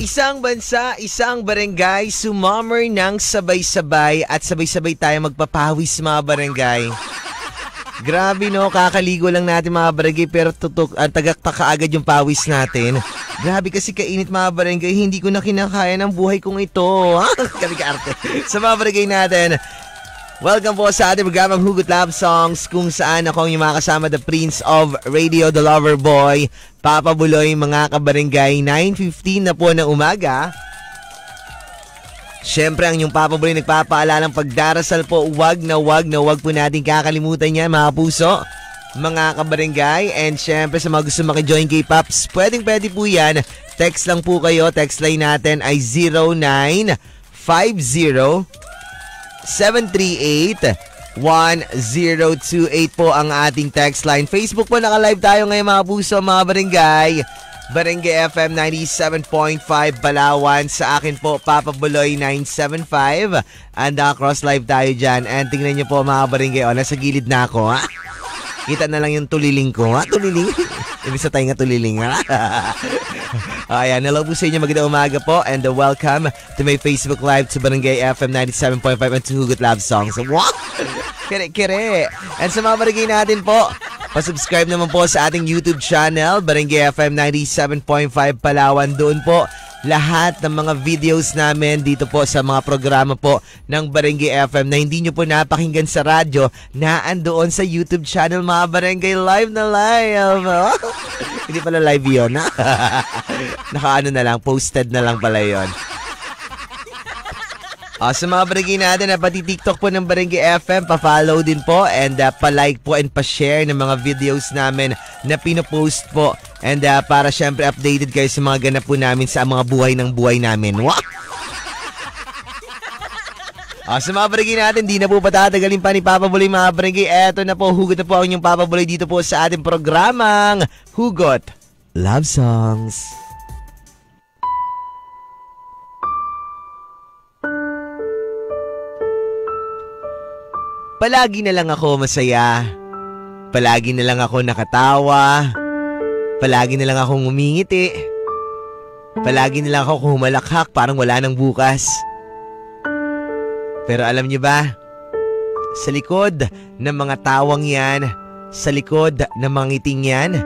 Isang bansa, isang barangay, sumammer ng sabay-sabay at sabay-sabay tayo magpapawis mga barangay. Grabe no, kakaligo lang natin mga barangay pero tagaktak agad yung pawis natin. Grabe kasi kainit mga barangay, hindi ko na kinakaya ng buhay kong ito. Kami-arte. Sa mga barangay natin, welcome po sa ating programang Hugot Love Songs kung saan ako ang yung makasama the Prince of Radio, the Lover Boy, Papa Buloy, mga kabarangay. 9:15 na po ng umaga. Siyempre ang yung Papa Buloy nagpapaalalang pagdarasal po, wag po natin kakalimutan yan mga puso, mga kabarangay. And siyempre sa mga gusto makijoin kay Paps, pwede po yan. Text lang po kayo, text line natin ay 0950-738-1028 po ang ating text line. Facebook po naka-live tayo ngayon mga puso, mga barangay. Barangay FM 97.5 Palawan. Sa akin po, Papa Buloy 975. And cross live tayo dyan. And tingnan nyo po mga barangay. O, nasa gilid na ako. Ha? Kita na lang yung tuliling ko. Ha? Tuliling? Ibig sa tayo nga tuliling. Ha? Ayan, hello po sa inyo. Magandang umaga po. And welcome to my Facebook Live to Barangay FM 97.5 and to Hugot Love Songs. What? Kere. And sa mga barangay natin po, pasubscribe naman po sa ating YouTube channel, Barangay FM 97.5 Palawan. Doon po lahat ng mga videos namin dito po sa mga programa po ng Barangay FM na hindi nyo po napakinggan sa radyo, na andoon sa YouTube channel mga barangay, live na live. Hindi pala live yun, ha? Nakaano na lang, posted na lang pala yun. Sa mga barangay natin na pati TikTok po ng Barangay FM, pa-follow din po and pa-like po and pa-share ng mga videos namin na pinopost po. And para syempre updated kayo sa mga ganap po namin sa mga buhay ng buhay namin. Wow! Sa mga barangay natin, di na po patatagalin pa ni Papa Buloy mga barangay. Eto na po, hugot na po ang inyong Papa Buloy dito po sa ating programang Hugot Love Songs. Palagi na lang ako masaya. Palagi na lang ako nakatawa. Palagi na lang akong umingiti. Palagi na lang ako humalakhak parang wala nang bukas. Pero alam niyo ba, sa likod ng mga tawang yan, sa likod ng mga ngiting yan,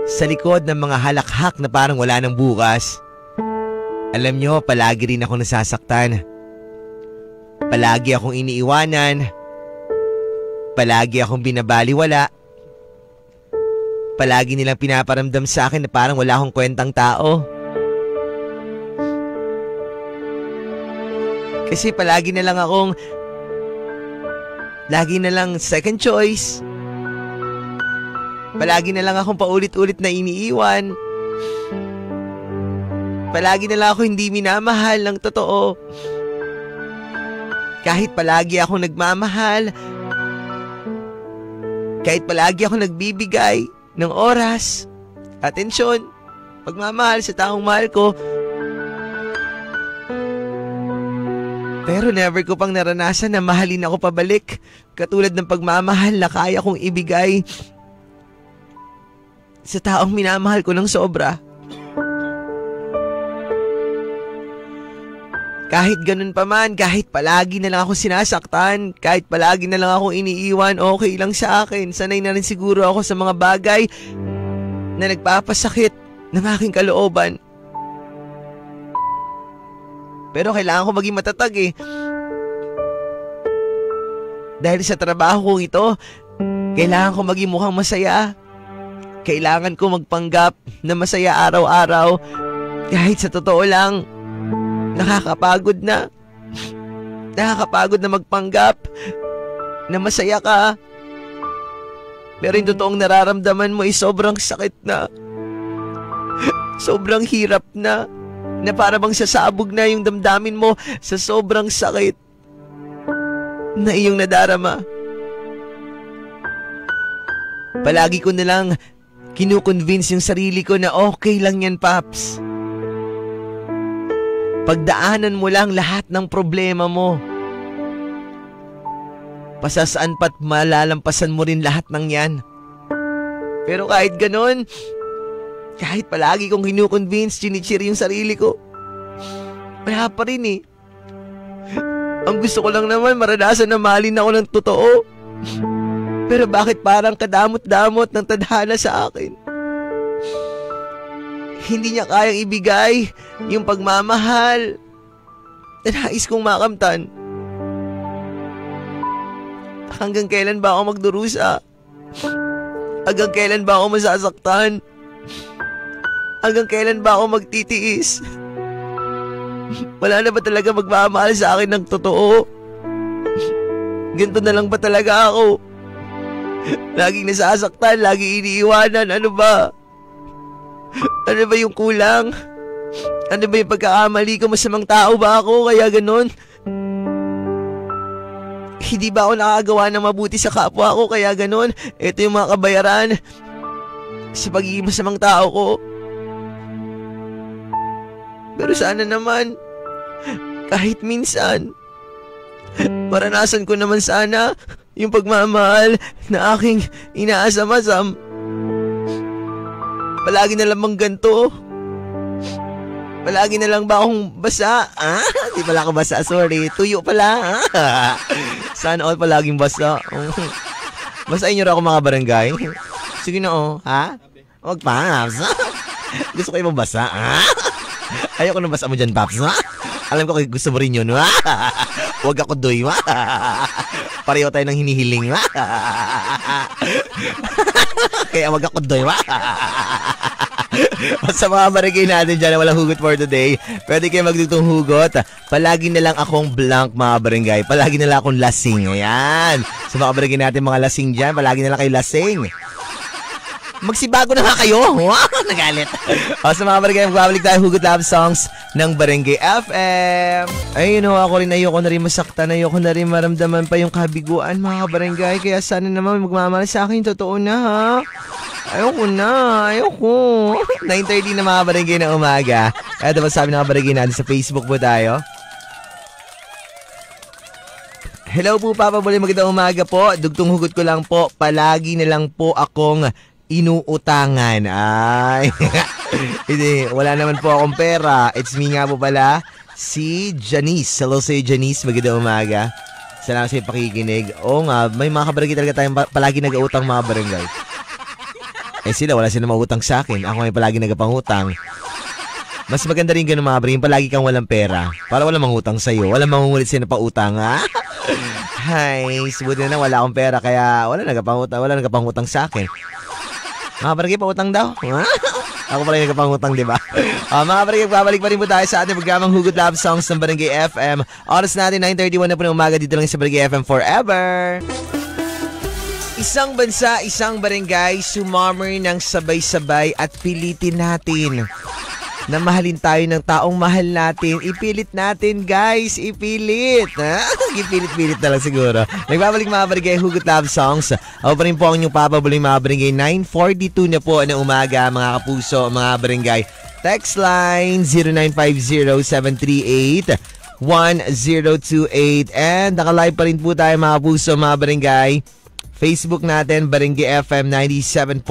sa likod ng mga halakhak na parang wala nang bukas, alam niyo, palagi rin ako nasasaktan. Palagi akong iniiwanan. Palagi akong binabaliwala. Palagi nilang pinaparamdam sa akin na parang wala akong kwentang tao. Kasi palagi na lang akong second choice. Palagi na lang akong paulit-ulit na iniiwan. Palagi na lang ako hindi minamahal ng totoo. Kahit palagi akong nagmamahal, kahit palagi ako nagbibigay ng oras, atensyon, pagmamahal sa taong mahal ko, pero never ko pang naranasan na mahalin ako pabalik katulad ng pagmamahal na kaya kong ibigay sa taong minamahal ko ng sobra. Kahit ganun pa man, kahit palagi na lang ako sinasaktan, kahit palagi na lang ako iniiwan, okay lang sa akin. Sanay na rin siguro ako sa mga bagay na nagpapasakit ng aking kalooban. Pero kailangan ko maging matatag eh. Dahil sa trabaho kong ito, kailangan ko maging mukhang masaya. Kailangan ko magpanggap na masaya araw-araw. Kahit sa totoo lang, nakakapagod na. Nakakapagod na magpanggap na masaya ka. Pero yung totoong nararamdaman mo ay sobrang sakit na. Sobrang hirap na. Na para bang sasabog na yung damdamin mo sa sobrang sakit na iyong nadarama. Palagi ko na lang kinukonvince yung sarili ko na okay lang yan, Paps. Pagdaanan mo lang lahat ng problema mo. Pasasaan pa't malalampasan mo rin lahat ng yan. Pero kahit ganon, kahit palagi kong kinukonvince, chinichir yung sarili ko, Wala pa rin eh. Ang gusto ko lang naman maranasan na mahalin ako ng totoo. Pero bakit parang kadamot-damot ng tadhana sa akin? Hindi niya kayang ibigay yung pagmamahal na nais kong makamtan. Hanggang kailan ba ako magdurusa? Hanggang kailan ba ako masasaktan? Hanggang kailan ba ako magtitiis? Wala na ba talaga magmamahal sa akin ng totoo? Ganito na lang ba talaga ako? Laging nasasaktan, laging iniiwanan, ano ba? Ano ba yung kulang? Ano ba yung pagkakamali ko? Masamang tao ba ako? Kaya ganun? Hindi ba ako nakagawa ng mabuti sa kapwa ko? Kaya ganun? Ito yung mga kabayaran sa pagiging masamang tao ko. Pero sana naman, kahit minsan, maranasan ko naman sana yung pagmamahal na aking inaasam-asam. Palagi na lang bang ganito? Palagi na lang ba akong basa? Di pala ako basa, sorry. Tuyo pala. Sana all palaging basa. Basahin niyo rin ako mga barangay. Sige na ha? Huwag pa, Paps. Gusto ko yung mabasa, Ayoko nang basa mo dyan, Paps, Alam ko gusto mo rin yun, Huwag ako doy, Pareho tayo ng hinihiling, Kaya wag ako doy, Sa mga barangay natin dyan na walang hugot for today, pwede kayo magdugtong hugot. Palagi na lang akong blank, mga barangay. Palagi na lang akong lasing. Ayan. Sa mga barangay natin mga lasing dyan, palagi na lang kayo lasing. Magsibago na nga kayo. Nagalit. Sa mga barangay, magbabalik tayo Hugot Love Songs ng Barangay FM. Ay, ako rin ayoko na rin masaktan. Ayoko na rin maramdaman pa yung kabiguan, mga barangay. Kaya sana naman magmamahal sa akin. Totoo na, ha? Ayoko. 9:30 na mga barangay na umaga. Kaya dapat sabi ng mga barangay natin sa Facebook po tayo. Hello po, Papa Boy. Magandang umaga po. Dugtong hugot ko lang po. Palagi na lang po akong inuutangan. Ay. Hindi, wala naman po akong pera. It's me nga po pala, si Janice. Hello sa'yo, Janice. Magandang umaga. Salamat sa pakikinig. Oo nga, may mga kabarangay talaga tayong palagi nag-uutang mga barangay. Sila, wala sila mautang sa akin. Ako ay palagi nagpangutang. Mas maganda rin ganun mga barangay, palagi kang walang pera. Para walang mangutang sa'yo. Walang mangungulit sa'yo na pautang, Hay, subuti na wala akong pera kaya wala nagpangutang sa akin. Mga barangay, pautang daw. Ako pala yung nagpangutang, di ba? Mga barangay, babalik pa rin po tayo sa ating programang Hugot Love Songs ng Barangay FM. Oras natin, 9:31 na po ng umaga dito lang sa Barangay FM Forever. Isang bansa, isang barangay, sumammer ng sabay-sabay at pilitin natin na mahalin tayo ng taong mahal natin. Ipilit natin, guys. Ipilit. Ipilit-pilit na lang siguro. Nagbabalik mga barangay, Hugot Love Songs. Ako pa rin po ang inyong papabuling mga barangay. 9:42 na po ng umaga, mga kapuso, mga barangay. Text line 0950-738-1028. And nakalive pa rin po tayo mga kapuso, mga barangay. Facebook natin, Barangay FM 97.5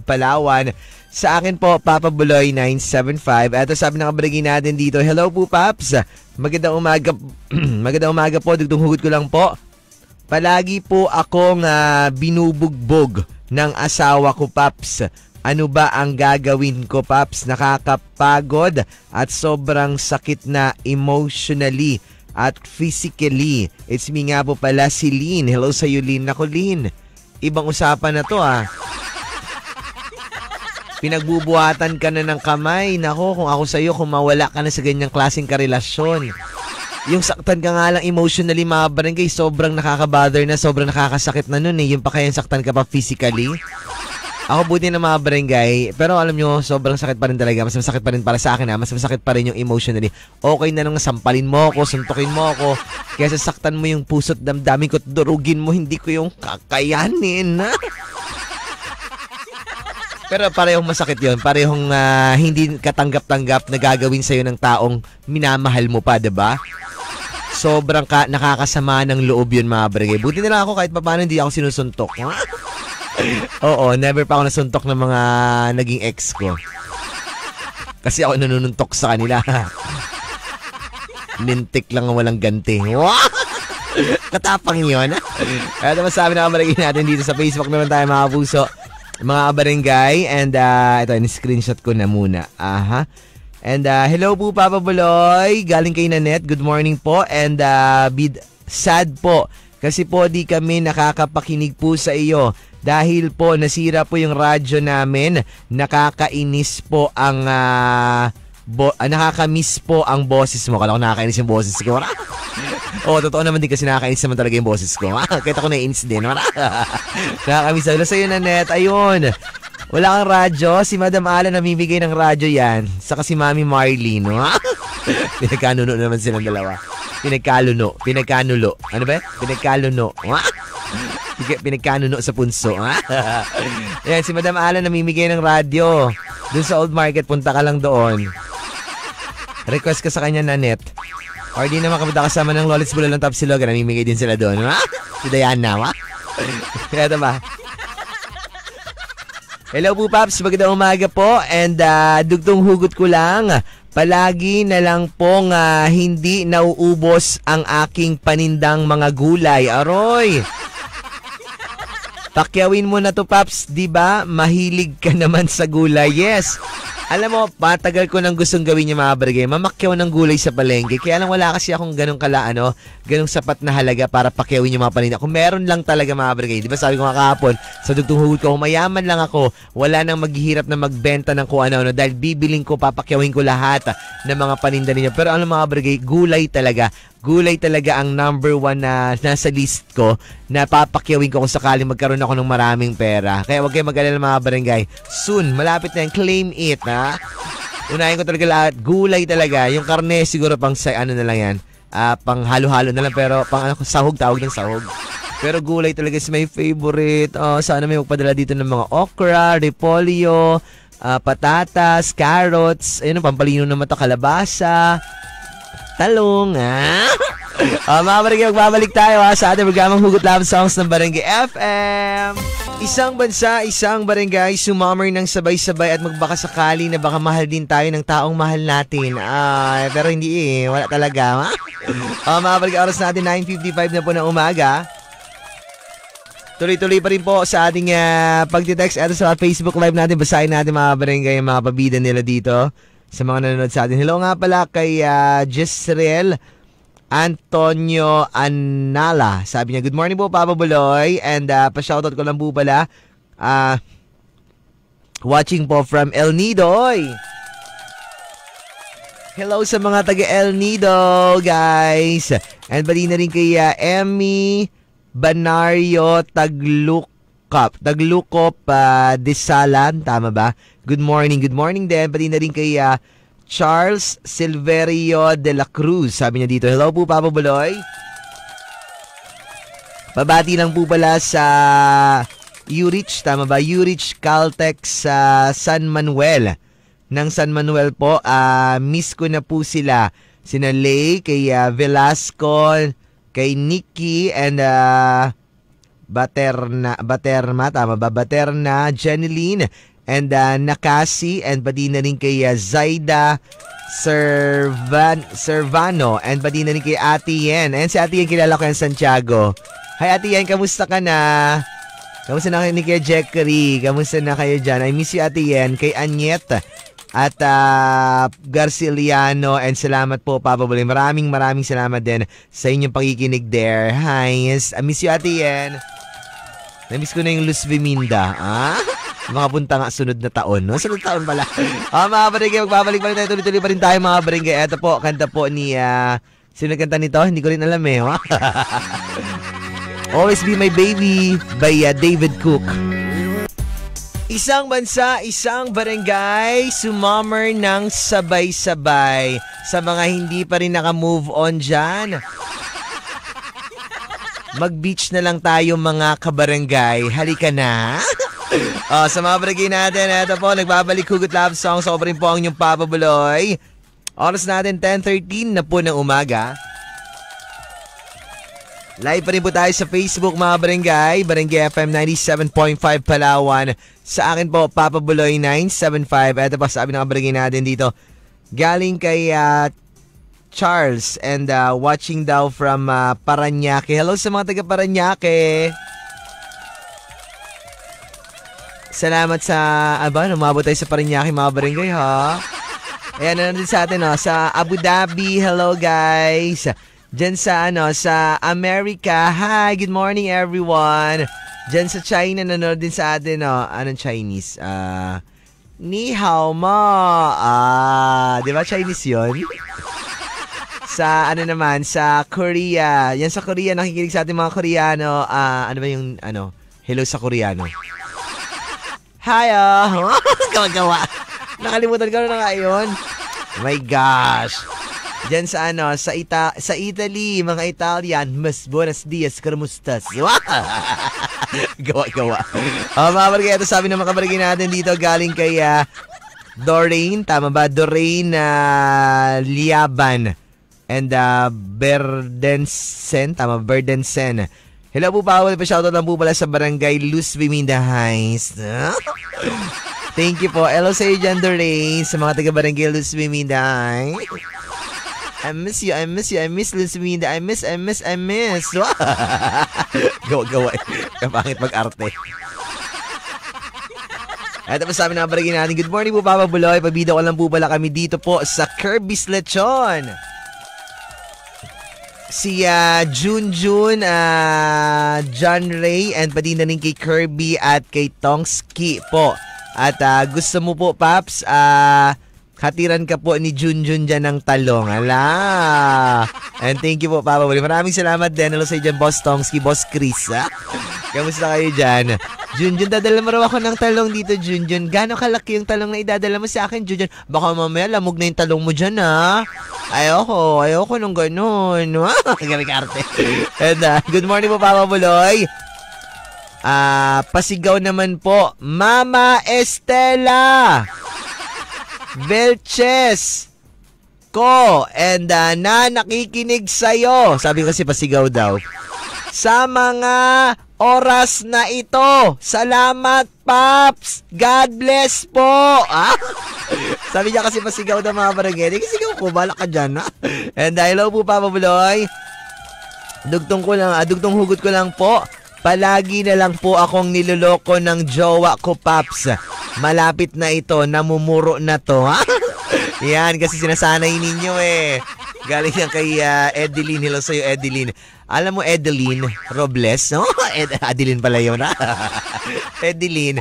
Palawan. Sa akin po, Papa Buloy 975. Eto sabi ng kabarangay natin dito, hello po, Paps. Magandang umaga. Magandang umaga po. Dugtong hugot ko lang po. Palagi po akong binubugbog ng asawa ko, Paps. Ano ba ang gagawin ko, Paps? Nakakapagod at sobrang sakit na emotionally at physically. It's me nga po pala, si Lynn. Hello sa'yo, Lynn. Naku, Lynn. Ibang usapan na to, Pinagbubuhatan ka na ng kamay. Nako, kung ako sa'yo, kung mawala ka na sa ganyang klaseng karelasyon. Yung saktan ka nga lang emotionally, mga barangay, sobrang nakaka-bother na, sobrang nakakasakit na nun Yung pa kaya saktan ka pa physically. Ako buti na mga barangay, pero alam nyo, sobrang sakit pa rin talaga. Mas masakit pa rin para sa akin, Mas masakit pa rin yung emotionally. Okay na nang sampalin mo ako, suntukin mo ako, kaya sasaktan mo yung puso't damdamin ko at durugin mo, hindi ko yung kakayanin. Pero parehong masakit yun. Parehong hindi katanggap-tanggap na gagawin sa'yo ng taong minamahal mo pa, diba? Sobrang nakakasama ng loob yun, mga barangay. Buti na lang ako kahit paano hindi ako sinusuntok. Oo, never pa ako nasuntok ng mga naging ex ko. Kasi ako nanununtok sa kanila. Lintik lang ang walang ganti. Wow! Katapang yun. Kaya naman sabi na kabarangay natin dito sa Facebook naman tayo mga puso, mga kabarangay. And ito, in-screenshot ko na muna. Aha. And hello po Papa Buloy, galing kay Nanette, good morning po. And sad po kasi po di kami nakakapakinig po sa iyo dahil po nasira po yung radyo namin. Nakakainis po ang nakakamiss po ang boses mo. Kala ko nakakainis yung boses ko. Totoo naman din kasi nakakainis naman talaga yung boses ko. Kahit ako naiinis din. Nakakamiss ako. Sa iyo Nanette, ayun. Wala kang radyo. Si Madam Ala namimigay ng radyo yan. Saka si Mami Marlene. Pinagkanuno naman silang dalawa. Pinagkanulo. Ano ba? Pinagkanuno. Pinagkanuno sa punso. Yan, si Madam Ala namimigay ng radyo. Doon sa Old Market, punta ka lang doon. Request ka sa kanya, Nanette. Or di naman kapag kasama ng Lolits Bulalang Tapsiloga, namimigay din sila doon. Si Diana, Kaya ba? Hello po Paps, magandang umaga po. And dugtong hugot ko lang, palagi na lang pong hindi nauubos ang aking panindang mga gulay. Aroy! Pakyawin mo na to Paps, di ba? Mahilig ka naman sa gulay. Yes! Alam mo, patagal ko nang gustong gawin yung mga barangay. Mamakyaw ng gulay sa palengke. Kaya lang wala kasi akong ganong ganong sapat na halaga para pakyawin yung mga paninda. Kung meron lang talaga mga barangay. Di ba sabi ko nga kahapon, sa dugtong hugot ko, mayaman lang ako. Wala nang maghihirap na magbenta ng kung ano-ano. Dahil bibiling ko, papakyawin ko lahat ng mga paninda ninyo. Pero ano mga barangay, gulay talaga. Gulay talaga ang number 1 na nasa list ko na papakyawin ko kung sakaling magkaroon ako ng maraming pera. Kaya huwag kayo mag-alala mga barangay. Soon, malapit na yan. Claim it, ha? Unahin ko talaga lahat. Gulay talaga. Yung karne siguro pang ano na lang yan. Pang halo-halo na lang pero pang sahog, tawag ng sahog. Pero gulay talaga is my favorite. Sana may magpadala dito ng mga okra, repolyo, patatas, carrots, ayun, pampalino ng mata, kalabasa, talong, mga barangay, magbabalik tayo sa ating programang Hugot Love Songs ng Barangay FM. Isang bansa, isang barangay, sumammer ng sabay-sabay at magbaka sakali na baka mahal din tayo ng taong mahal natin. Pero hindi wala talaga. Mga barangay, oras natin 9:55 na po ng umaga. Tuloy-tuloy pa rin po sa ating pagtitext. Ito sa Facebook Live natin, basahin natin mga barangay, yung mga pabida nila dito sa mga nanonood sa atin. Hello nga pala kay Jezreel Antonio Anala. Sabi niya, good morning po Papa Buloy. And pa-shoutout ko lang po pala. Watching po from El Nido. Hello sa mga taga El Nido, guys. And bali na rin kay Emmy Banario Taglukop Desalan. Tama ba? Good morning din. Bali na rin kay Charles Silverio de la Cruz. Sabi niya dito, hello po Papa Buloy. Pabati lang po pala sa Urich, tama ba? Urich Caltex sa San Manuel. Ng San Manuel po, miss ko na po sila. Sina Lay, kay Velasco, kay Nikki, and Baterma, tama ba? Baterna, Janeline, and Nakasi, and pati na rin kay Zaida Servano, and pati na rin kay Ate Yen. And si Ate Yen, kilala ko yan Santiago. Hi Ate Yen, kamusta ka na? Kamusta na kayo ni kay Jackery? Kamusta na kayo dyan? I miss you Ate Yen. Kay Anyet at Garciliano, and salamat po Papa Buloy. Maraming salamat din sa inyong pakikinig there. Hi, yes. I miss you Ate Yen. Na-miss ko na yung Luz Viminda. Mga punta nga sunod na taon, no? Sunod taon pala. Mga barangay, magbabalik pa rin tayo. Tuloy-tuloy pa rin tayo, mga barangay. Ito po, kanta po ni, sino kanta nito? Hindi ko rin alam Always Be My Baby by David Cook. Isang bansa, isang barangay, sumammer ng sabay-sabay. Sa mga hindi pa rin naka-move on dyan, mag-beach na lang tayo mga kabarangay. Halika na. Sa mga barangay natin, ito po, nagbabalik Hugot Love Songs. Ako pa rin po ang inyong Papa Buloy. Oras natin 10:13 na po ng umaga. Live pa rin po tayo sa Facebook mga barangay. Barangay FM 97.5 Palawan. Sa akin po, Papa Buloy 975. Ito pa sabi ng barangay natin dito. Galing kay Charles and watching daw from Parañaque. Hello sa mga taga Parañaque. Salamat sa, umabot tayo sa Parañaque mga barangay ha. Ayan, nandun sa atin sa Abu Dhabi. Hello guys. Diyan sa sa America. Hi, good morning everyone. Diyan sa China nanonood din sa atin anong Chinese? Ni hao mo. Di ba Chinese 'yon? Sa naman sa Korea. Yan sa Korea nakikinig sa ating mga Koreano. Ano ba yung hello sa Koreano? Hi. Gawa. Nakalimutan ko na nga 'yon. Oh my gosh. Diyan sa sa Italy, mga Italian, mas buenos dias, kamustas. Gawa. Mga barangay, ito sabi ng mga barangay natin dito galing kay Doreen, tama ba? Doreen Liaban and Berdensen, tama, Berdensen. Hello po pa, shoutout lang po pala sa barangay Luz Biminda Heights. Thank you po. Hello sa iyo dyan, Doreen, sa mga taga-barangay Luz Biminda Heights. I miss you. I miss Luz Biminda. I miss. Gawa. Kapangit mag-arte. At tapos sabi ng barangay natin, good morning po Papa Buloy. Pabida ko lang po pala kami dito po sa Kirby's Lechon. Si Junjun, John Ray, and pati na rin kay Kirby at kay Tongski po. At gusto mo po, Paps, hatiran ka po ni Junjun dyan ng talong. Ala! And thank you po, Papa Buloy. Maraming salamat din. Hello sa iyo dyan, Boss Tongski, Boss Chris. Kamusta kayo dyan? Junjun, dadala mo raw ako ng talong dito, Junjun. Gano'ng kalaki yung talong na idadala mo sa akin, Junjun? Baka mamaya lamog na yung talong mo dyan, ha? Ayoko nung ganun. Gamikarte. And good morning po, Papa Buloy. Pasigaw naman po, Mama Estela Velches ko and na nakikinig sa'yo. Sabi kasi pasigaw daw. Sa mga oras na ito. Salamat, Paps. God bless po. Sabi niya kasi pasigaw daw mga barangay. Sigaw ko, balak ka dyan. And hello po, Papa Buloy. Dugtong hugot ko lang po. Palagi na lang po akong niloloko ng jowa ko, Paps. Malapit na ito, namumuro na to, ha? Yan, kasi sinasanay ninyo Galing yan kay Edeline. Hello sa'yo, Edeline. Alam mo, Edeline Robles, no? Adeline pala yun, ha? Edeline,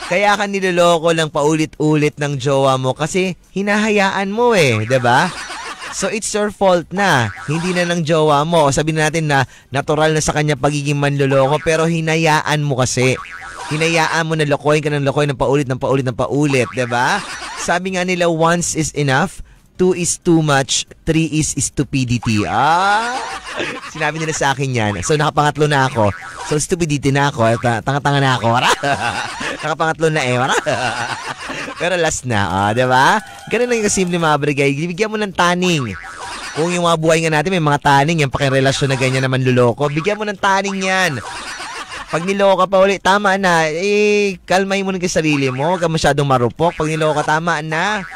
kaya ka niloloko lang paulit-ulit ng jowa mo kasi hinahayaan mo diba? So it's your fault na. Hindi na ng jowa mo. Sabihin natin na natural na sa kanya pagiging manloloko pero hinayaan mo kasi. Hinayaan mo na lokohin ka ng paulit, diba? Sabi nga nila, once is enough, 2 is too much, 3 is stupidity. Sinabi nila sa akin yan. So nakapangatlo na ako. So stupidity na ako. Tanga-tanga na ako. Nakapangatlo na Pero last na, diba? Ganun lang yung kasimple mga brigay. Bigyan mo ng taning. Kung yung mga buhay nga natin may mga taning, yung pakirelasyon na ganyan naman luloko, bigyan mo ng taning yan. Pag niloko ka pa ulit, tama na. Kalmay mo ng sarili mo. Huwag ka masyadong marupok. Pag niloko ka, tama na.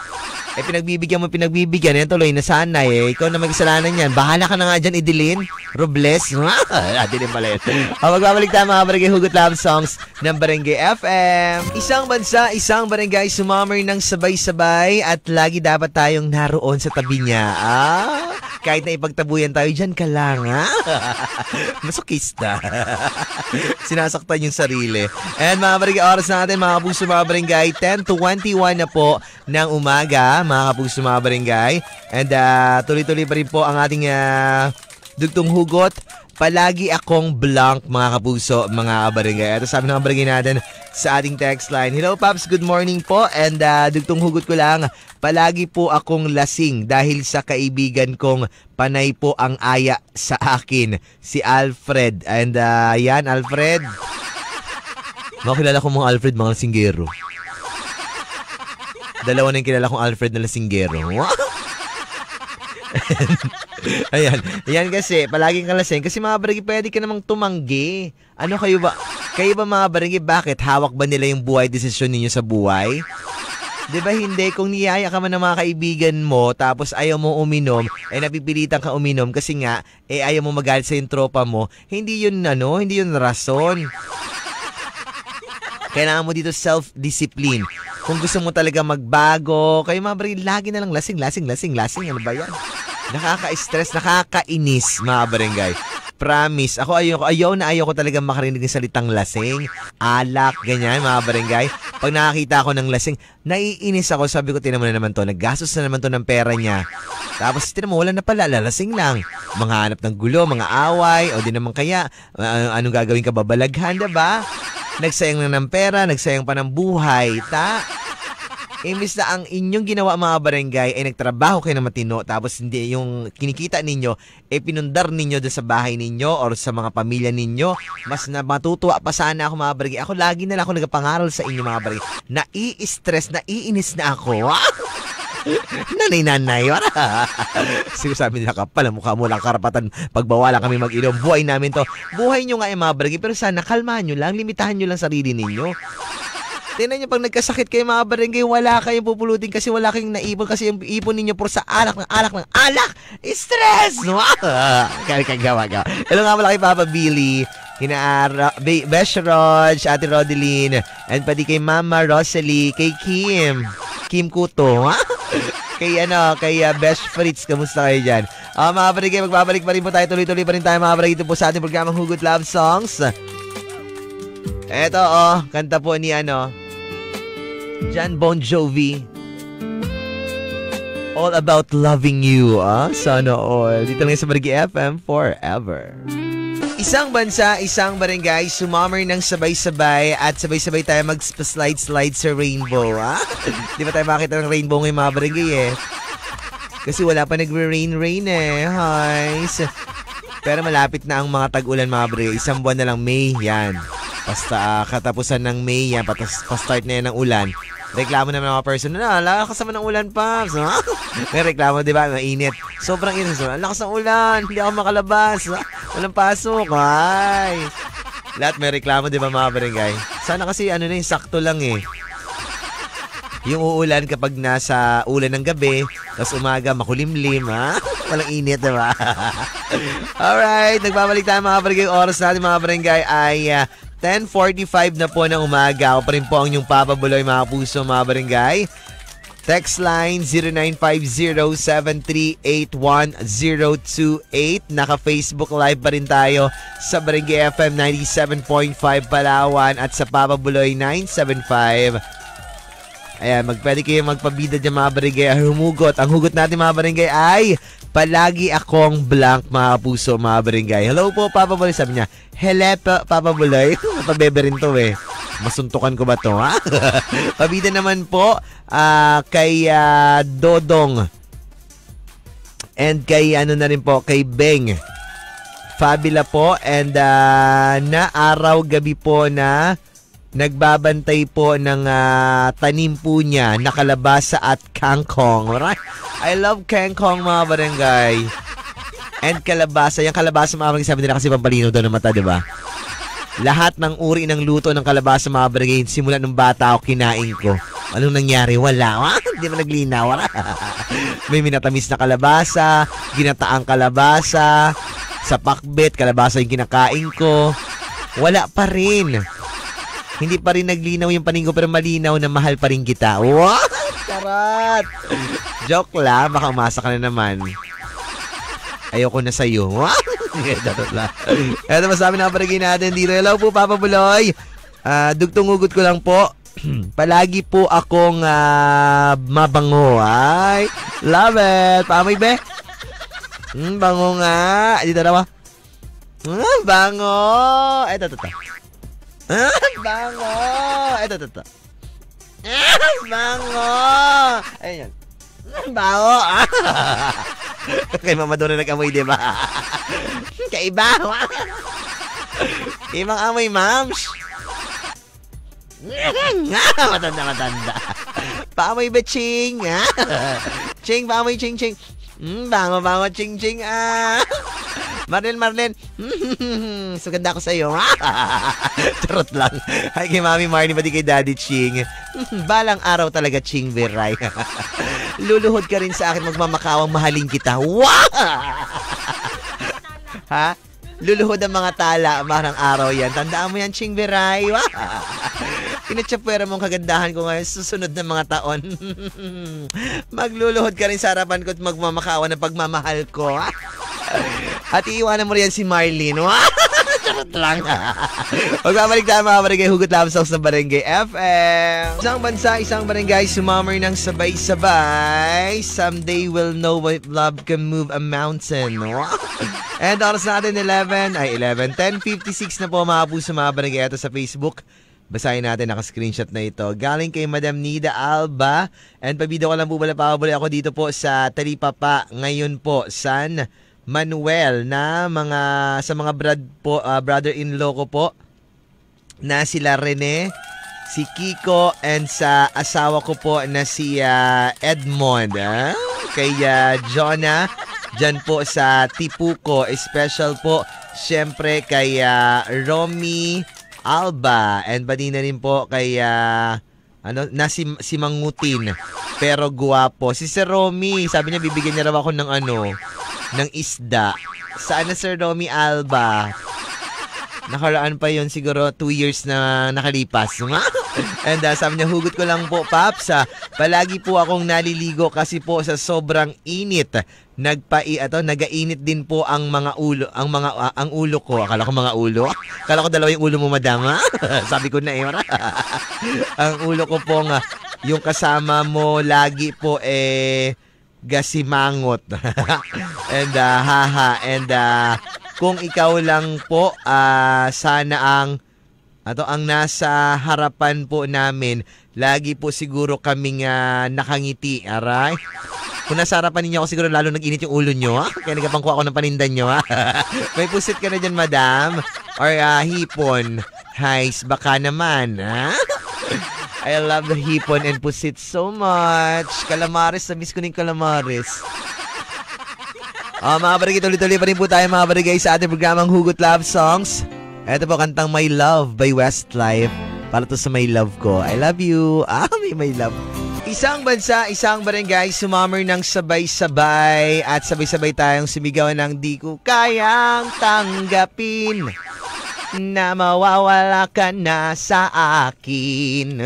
Pinagbibigyan. Yan tuloy na sana Ikaw na mag-isalanan yan. Bahala ka na nga dyan, Edeline Robles. Adeline pala yun. Magbabalik tayo mga barangay Hugot Love Songs ng Barangay FM. Isang bansa, isang barangay sumammer ng sabay-sabay at lagi dapat tayong naroon sa tabi niya. Kahit na ipagtabuyan tayo, dyan ka lang, Masokista. Sinasaktan yung sarili. And mga barangay, oras natin, mga kapuso mga barangay, 10:21 na po ng umaga, mga kapuso mga barangay. And tuloy-tuloy pa rin po ang ating dugtong hugot. Palagi akong blank, mga kapuso, mga barangay. Ito sabi ng barangay natin sa ating text line. Hello, Paps. Good morning po. And dugtong hugot ko lang, palagi po akong lasing dahil sa kaibigan kong panay po ang aya sa akin, si Alfred. And yan, Alfred. Makilala ko mga Alfred, mga lasinggero. Dalawa na yung kilala kong Alfred na lasinggero. Ayan kasi, palaging kalasing. Kasi mga barangay, pwede ka namang tumanggi. Ano kayo ba mga barangay, bakit? Hawak ba nila yung buhay, desisyon ninyo sa buhay? Di ba hindi? Kung niyaya ka man ng mga kaibigan mo, tapos ayaw mo uminom, napipilitan ka uminom kasi nga, ayaw mo magalit sa yung tropa mo, hindi yun rason. Kailangan mo dito self-discipline. Kung gusto mo talaga magbago, kayo mga barangay, lagi na lang lasing. Ano ba yan? Nakaka-stress, nakakainis, mga barangay. Promise. Ako ayaw ko talaga makarinig ng salitang lasing, alak, ganyan, mga barangay. Pag nakakita ako ng lasing, naiinis ako. Sabi ko, tinan mo na naman to. Naggastos na naman to ng pera niya. Tapos, tinan mo, wala na pala. Lalasing lang. Mga hanap ng gulo, mga away, o di naman kaya, anong gagawin ka, babalaghan, diba? Nagsayang na ng pera, nagsayang pa ng buhay, Imbis na ang inyong ginawa mga barangay ay nagtrabaho kayo na matino tapos hindi yung kinikita ninyo pinundar ninyo doon sa bahay ninyo or sa mga pamilya ninyo. Mas na matutuwa pa sana ako mga barangay. Ako lagi na lang ako nagpangaral sa inyo mga barangay. Nai-stress, naiinis na ako. Nanay. Sige sabi nila kapal, mukha mo lang karapatan pagbawalan kami mag-inom. Buhay namin to. Buhay nyo nga mga barangay pero sana kalmahan nyo lang, limitahan nyo lang sarili ninyo. Tingnan nyo, pag nagkasakit kayo mga barangay, wala kayong pupulutin kasi wala kayong naipon kasi yung ipon ninyo puro sa alak. Stress! Kaya kagawa. Hello nga pala kay Papa Billy, Besh Rog, Ate Rodeline, and pati kay Mama Rosalie, kay Kim Kuto, kay Besh Fritz, kamusta kayo dyan? Mga barangay, magbabalik pa rin po tayo, tuloy-tuloy pa rin tayo mga barangay, ito po sa ating programang Hugot Love Songs. Eto kanta po ni John Bon Jovi. All About Loving You. Sana all. Dito lang sa Barangay FM forever. Isang bansa, isang barangay, sumammer ng sabay-sabay at sabay-sabay tayo mag-slide sa rainbow. Di ba tayo makita ng rainbow ngayong mga barangay Kasi wala pa nagre-rain Hi. Pero malapit na ang mga tag-ulan mga barangay. Isang buwan na lang, May. Yan. Basta katapusan ng May yan, pa-start na yan ng ulan. Reklamo naman ng mga person na, lakas naman ng ulan pa. So, may reklamo, di ba? Mainit. Sobrang init. So, lakas ng ulan, hindi ako makalabas. Walang pasok. Ay. Lahat may reklamo, di ba mga barangay? Sana kasi yung sakto lang Yung uulan kapag nasa ulan ng gabi, tapos umaga makulimlim, Walang init, di ba? Alright, nagbabalik tayo mga barangay. Oras natin mga barangay ay 10:45 na po ng umaga. Ako pa rin po ang inyong Papa Buloy, mga puso, mga barangay. Text line 0950-738-1028. Naka-Facebook Live pa rin tayo sa Barangay FM 97.5 Palawan at sa Papa Buloy 975. Ayan, pwede kayo magpabida dyan mga barangay. Humugot. Ang hugot natin mga barangay ay palagi akong blank mga puso mga barangay. Hello po Papa Buloy. Sabi niya, hele Papa Buloy. Napabebe rin to Masuntukan ko ba to Pabida naman po kay Dodong. And kay na rin po, kay Beng. Fabila po. And na araw gabi po na nagbabantay po ng tanim po niya na kalabasa at kangkong. Right? I love kangkong mga barangay. And kalabasa. Yung kalabasa mga barangay, sabi nila kasi pampalinaw daw ng mata, diba? Lahat ng uri ng luto ng kalabasa mga barangay, simula nung bata ako kinain ko. Anong nangyari? Wala. Hindi mo naglinaw. May minatamis na kalabasa, ginataang kalabasa, sa pakbet, kalabasa yung kinakain ko. Wala pa rin. Hindi pa rin naglinaw yung paningko pero malinaw na mahal pa rin kita. What? Karat! Joke lang, baka umasa ka na naman. Ayoko na sa'yo. Ito masabi na parigin natin dito. Hello po Papa Buloy. Dugtong-ugot ko lang po. Palagi po akong mabango. Ay, love it. Paamoy be? Bango nga. Dito na ba? Bango. Ito. Bango! Ito. Bango! Ayan. Bango! Kay Mama doon na nag-amoy, diba? Kaiba! Ibang amoy, mams! Matanda. Paamoy ba, Ching? Ching, paamoy, Ching. Bango, Ching. Marlene, so ganda ako sa'yo. Charot lang. Hi kay Mami Marnie, pati kay Daddy Ching. Balang araw talaga, Ching Viray. Luluhod ka rin sa akin, magmamakawang mahalin kita. Wow! Ha? Luluhod ang mga tala, marang araw yan. Tandaan mo yan, Ching Viray. Kinatsyapwera mong kagandahan ko ngayon susunod na mga taon. Magluluhod ka rin sa harapan ko at magmamakawan ng pagmamahal ko. At iiwanan mo rin si Marlene. Charot lang. Magbabalik tayo mga barangay, Hugot Love Songs ng Barangay FM. Isang bansa, isang barangay, sumammer ng sabay-sabay. Someday we'll know what love can move a mountain. And oras natin 10:56 na po mga puso mga barangay. Ito sa Facebook. Basahin natin, naka-screenshot na ito. Galing kay Madam Nida Alba. And pabida ko lang po pala ako dito po sa Talipapa. Ngayon po, San Manuel na sa mga brother-in-law ko po na sila Rene, si Kiko, and sa asawa ko po na si Edmond. Kay Jonah, dyan po sa Tipuco. Special po, syempre kay Romy Alba, and pati na rin po kay si Mangutin pero guwapo. Si Sir Romy, sabi niya bibigyan niya raw ako ng ng isda. Saan na Sir Romy Alba? Nakaraan pa yon, siguro 2 years na nakalipas. And sabi niya, hugot ko lang po, Paps. Palagi po akong naliligo kasi po sa sobrang init. Nagainit din po ang mga ulo, ang ulo ko. Akala ko mga ulo. Akala ko dalawa yung ulo mo, madam. Sabi ko na ang ulo ko po yung kasama mo lagi po gasimangot. And kung ikaw lang po, sana ang nasa harapan po namin, lagi po siguro kaming nakangiti. Aray. Kung nasa harapan ninyo ako, siguro lalo nag-init yung ulo nyo. Kaya nagkapangkuha ako ng panindan nyo. May pusit ka na dyan, madam? Or hipon? Hais, baka naman. I love the hipon and pusit so much. Calamares, na-miss ko na yung calamares. Mga barangay, tuloy-tuloy pa rin po tayo mga barangay sa ating programang Hugot Love Songs. Ito po kantang My Love by Westlife. Para to sa my love ko. I love you. My love. Isang bansa, isang barangay, sumammer ng sabay-sabay at sabay-sabay tayong sumigaw ng di ko kayang tanggapin na mawawala ka na sa akin.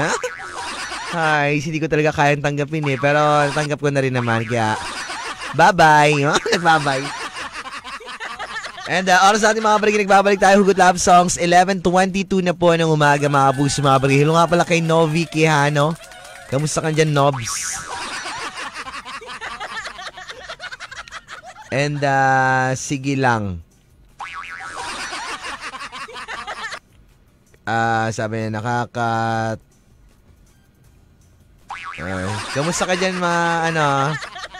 Ay, hindi ko talaga kayang tanggapin pero tanggap ko na rin naman kaya bye-bye. Nagbabay. And oras natin mga barangay, nagbabalik tayo Hugot Love Songs. 11:22 na po ng umaga mga puso mga barangay. Hello nga pala kay Novi Quijano. Kamusta ka dyan, Nobs? And sige lang. Sabi niya, kamusta ka dyan,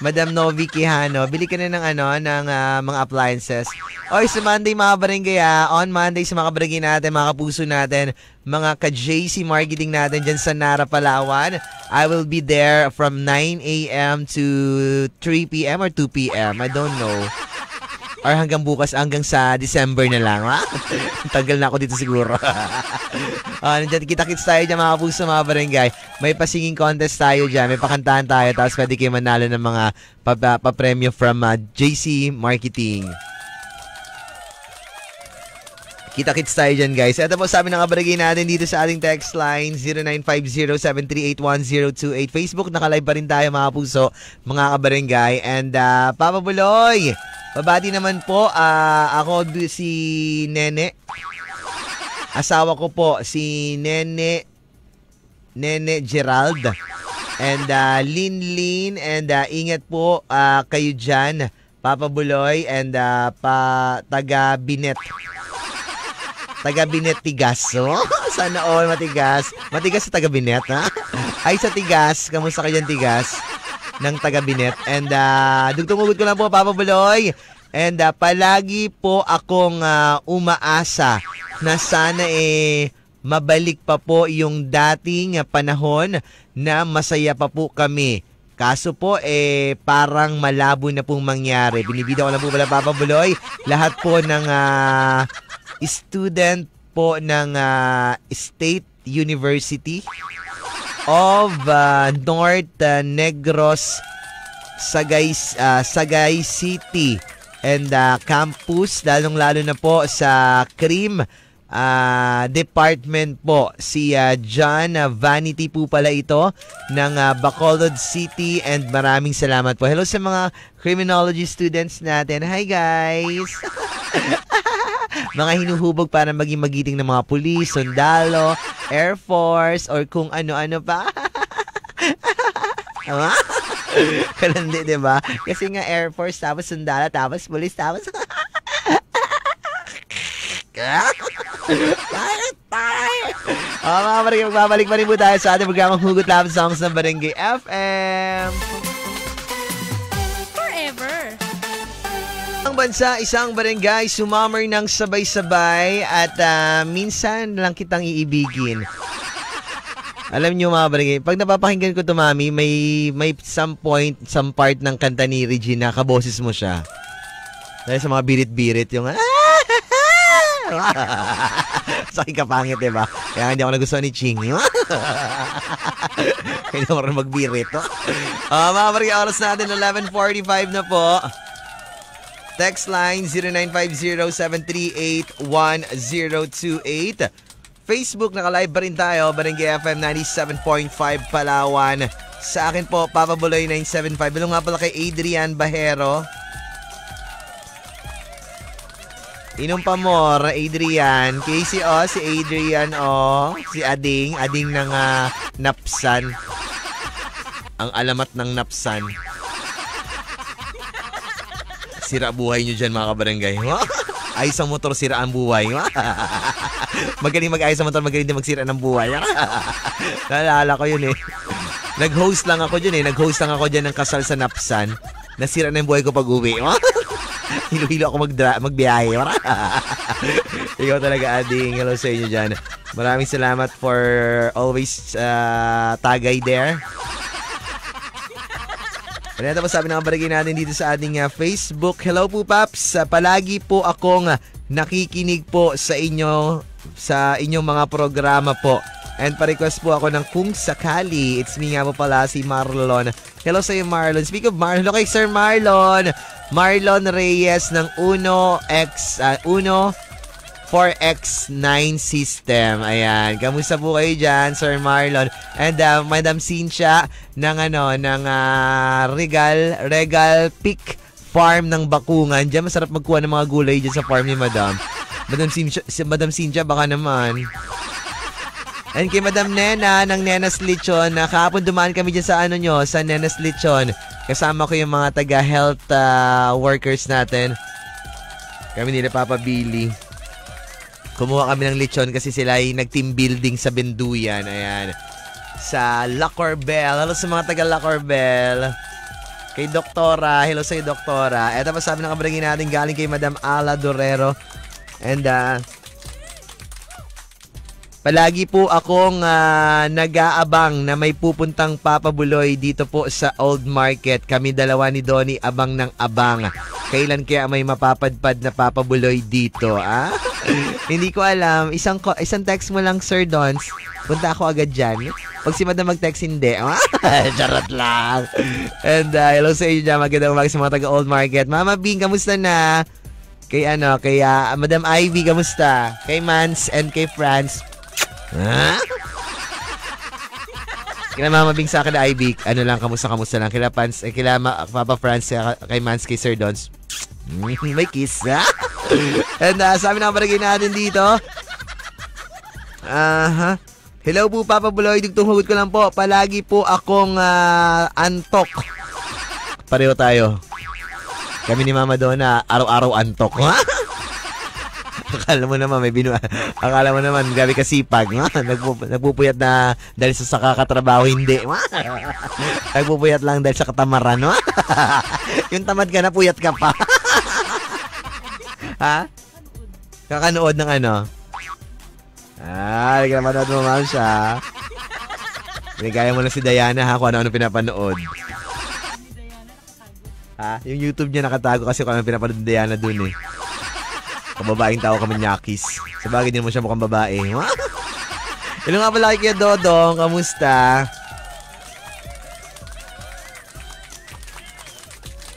Madam Novi Quijano? Bili ka na ng mga appliances. Oy, sa Monday mga barangay, on Monday sa mga barangay natin, mga kapuso natin, mga ka-JC marketing natin dyan sa Nara, Palawan. I will be there from 9 a.m. to 3 p.m. or 2 p.m. I don't know. Or hanggang bukas, hanggang sa December na lang. Tagal na ako dito siguro. Nandiyan, kita-kits tayo dyan mga kapuso, mga barangay. May pasinging contest tayo dyan. May pakantahan tayo. Tapos pwede kayo manalo ng mga papremyo from JC Marketing. Kita-kits tayo dyan, guys. Ito po sabi ng kabarangay natin dito sa ating text line 0950-738-1028. Facebook, nakalive pa rin tayo mga puso, mga kabarangay. And Papa Buloy, babati naman po. Ako si Nene. Asawa ko po, si Nene Gerald. And Lin. And ingat po kayo dyan, Papa Buloy. And taga Binet. Taga Binet Tigas. Sana all matigas. Matigas sa taga Binet, ha? Ay, sa Tigas. Kamusta ka dyan, Tigas? Ng taga Binet. And dugtong-ugot ko lang po, Papa Buloy. And palagi po akong umaasa na sana mabalik pa po yung dating panahon na masaya pa po kami. Kaso po, parang malabo na pong mangyari. Binibida ko na po pala, Papa Buloy. Lahat po ng student po ng State University of North Negros, Sagay City and campus, lalong-lalo na po sa CRIM department po. Si John Vanity po pala ito ng Bacolod City, and maraming salamat po. Hello sa mga criminology students natin. Hi guys! Mga hinuhubog para maging magiting ng mga pulis, sundalo, Air Force, or kung ano-ano pa. Kalandi, diba? Kasi nga Air Force, tapos sundalo, tapos pulis, tapos... Bakit tayo? Mga barangay, magbabalik pa rin po tayo sa ating programang Hugot Love Songs ng Barangay FM. Forever. Ang bansa, isang barangay, sumammer ng sabay-sabay at minsan lang kitang iibigin. Alam nyo mga barangay, pag napapakinggan ko to, Mami, may some part ng kanta ni Regina, kaboses mo siya. Dahil sa mga birit-birit, yung sa aking kapangit, diba? Kaya hindi ako nagustuhan ni Ching. Hindi ako rin magbirit. Mga barangay, oras natin, 11:45 na po. Text line 0950-738-1028. Facebook, naka-live pa rin tayo. Barangay FM 97.5 Palawan. Sa akin po, Papa Buloy 975. Hello nga pala kay Adrian Bahero. Inom pa more, Adrian. Casey, si Adrian, si Ading ng Napsan. Ang alamat ng Napsan. Sira buhay nyo dyan, mga kabarangay. Ayos ang motor, sira ang buhay. Magaling mag-ayos ang motor, magaling din magsira ng buhay. Naalala ko yun Nag-host lang ako dyan Nag-host lang ako dyan ng kasal sa Napsan. Nasira na yung buhay ko pag uwi. Hilo-hilo ako magbiyahe. Ikaw talaga, Ading. Hello sa inyo dyan. Maraming salamat for always tagay there. Ano tapos sabi ng barangay natin dito sa ating Facebook. Hello po, Paps. Palagi po akong nakikinig po sa inyong mga programa po. And pa-request po ako ng kung sakali. It's me nga po pala, si Marlon. Hello sa iyo, Marlon. Speak of Marlon, hello kay Sir Marlon. Marlon Reyes ng 4X9 System. Ayan. Kamusta po kayo dyan, Sir Marlon? And Madam Cynthia ng Regal Peak Farm ng Bakungan. Diyan masarap magkuha ng mga gulay dyan sa farm ni Madam. Madam Cynthia, baka naman. And kay Madam Nena ng Nena's Lechon, kahapon dumaan kami dyan sa sa Nena's Lechon. Kasama ko yung mga taga-health workers natin. Kami nila Papa Billy. Kumuha kami ng lechon kasi sila ay nag-team building sa Benduyan. Ayan. Sa La Corbel. Hello sa mga taga La Corbel. Kay Doktora. Hello sa iyo, Doktora. Eto pa sabi ng kabarangay natin galing kay Madam Ala Dorero. And palagi po akong nag-aabang na may pupuntang Papa Buloy dito po sa Old Market. Kami dalawa ni Donnie abang ng abang. Kailan kaya may mapapadpad na Papa Buloy dito? Hindi ko alam. Isang text mo lang, Sir Dons. Punta ako agad dyan. Pag si Madam mag-text, hindi. Charot lang. And hello sa inyo dyan. Magandang umaga sa mga taga Old Market. Mama Bing, kamusta na? Kay Madam Ivy, kamusta? Kay Mans and kay Franz. Kila Mama Bing sa akin na Ivy, kamusta lang. Kila Papa Franz, kay Mans, kay Sir Dons. May kiss. And sabi ng barangay natin dito. Hello po, Papa Buloy. Dugtong ko lang po. Palagi po akong antok. Pareho tayo. Kami ni Mama Donna, araw-araw antok. Akala mo naman, gabi kasipag. Nagpupuyat na dahil sa kakatrabaho, hindi. Nagpupuyat lang dahil sa katamaran. Yung tamad ka na, puyat ka pa. Ha? Kakanood ng ano? Hindi ka na manood mo, ma'am siya. Pinigaya mo lang si Diana, ha, kung ano-ano pinapanood. Ha? Yung YouTube niya nakatago kasi kung ano pinapanood ni Diana dun eh. Kababaeng tao ka manyakis. Sabagay din mo siya mukhang babae. Hello nga pala kay Kuya Dodong. Kamusta?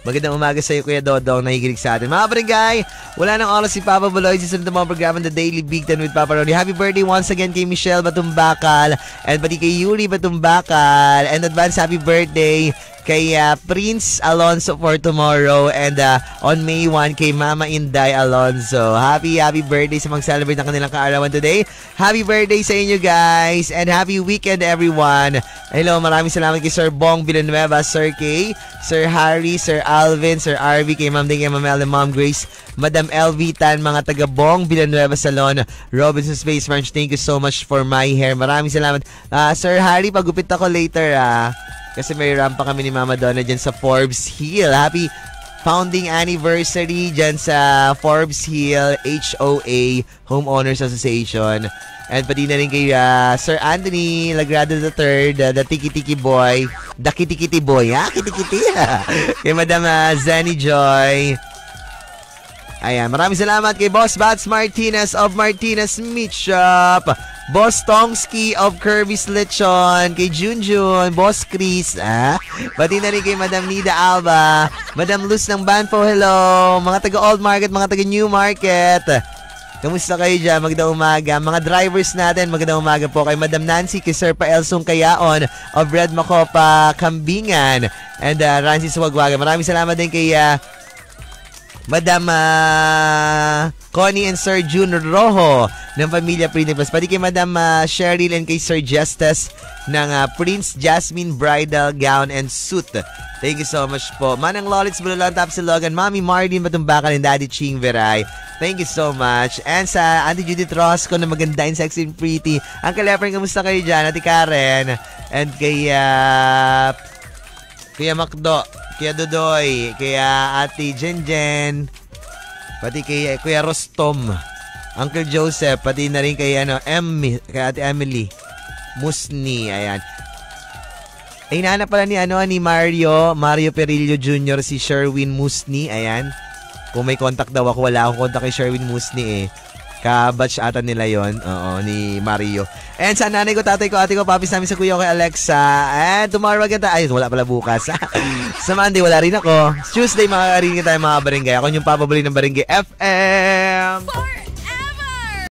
Magandang umaga sa iyo, Kuya Dodong, nakikinig sa atin. Mga barangay, wala nang oras si Papa Buloy sa sunod na mga programa The Daily Big Ten with Papa Ronnie. Happy birthday once again kay Michelle Batumbakal and pati kay Yuri Batumbakal. And advance happy birthday kay Prince Alonso for tomorrow and on May 1 kay Mama Inday Alonso. Happy birthday sa mag-celebrate ng kanilang kaarawan today. Happy birthday sa inyo guys and happy weekend everyone. Hello, maraming salamat kay Sir Bong Villanueva, Sir Kay, Sir Harry, Sir Alvin, Sir RV, kay Ma'am Ding, kay Ma'am Ellen, Ma'am Grace, Madam LV Tan, mga taga Bong Villanueva Salon, Robinson Space Ranch. Thank you so much for my hair. Maraming salamat. Sir Harry, pagupit ako later kasi may rampa kami ni Mama Donna dyan sa Forbes Hill. Happy founding anniversary dyan sa Forbes Hill HOA Homeowners Association. And pati na rin kay Sir Anthony Lagrado III, the Tiki-Tiki Boy. The Kitty-Kitty Boy, ha? Kitty-Kitty, ha? Kay Madam Zenny Joy. Ayan, maraming salamat kay Boss Bats Martinez of Martinez Meat Shop. Boss Tongski of Kirby's Lechon, kay Junjun, Boss Chris, pati na rin kay Madam Nida Alba, Madam Luz ng Banfo, hello, mga taga Old Market, mga taga New Market, kamusta kayo dyan, magandang umaga, mga drivers natin, magandang umaga po kay Madam Nancy, kay Sir Paelsong Kayaon of Red Macopa, Kambingan, and Rancis Wagwaga. Maraming salamat din kay Madam Connie and Sir June Rojo ng Pamilya Priniplas. Pati kay Madam Cheryl and kay Sir Justus ng Prince Jasmine Bridal Gown and Suit. Thank you so much po. Manang Lolits Bulalan, Top Silogan, Mami Marlene Batumbakan and Daddy Ching Veray. Thank you so much. And sa Auntie Judith Rosco na maganda and sexy and pretty. Uncle Efren, kamusta kayo dyan? Ate Karen. And kay Kuya Macdo, Kuya Dodoy, kaya Ate Jenjen, pati kay Kuya Rostom, Uncle Joseph, pati na rin kay kay Ate Emily Musni, ayan. Ay, inaanap pala ni Mario Perillo Jr. si Sherwin Musni, ayan. Kung may contact daw ako, wala akong contact kay Sherwin Musni eh. Ka-batch ata nila yon, oo, ni Mario. And sa nanay ko, tatay ko, ate ko, papis namin sa kuya ko kay Alexa. And tomorrow again tayo. Ay, wala pala bukas. Sa Monday, wala rin ako. Tuesday, makakarinig tayo mga barangay. Ako yung papabalik ng Barangay FM.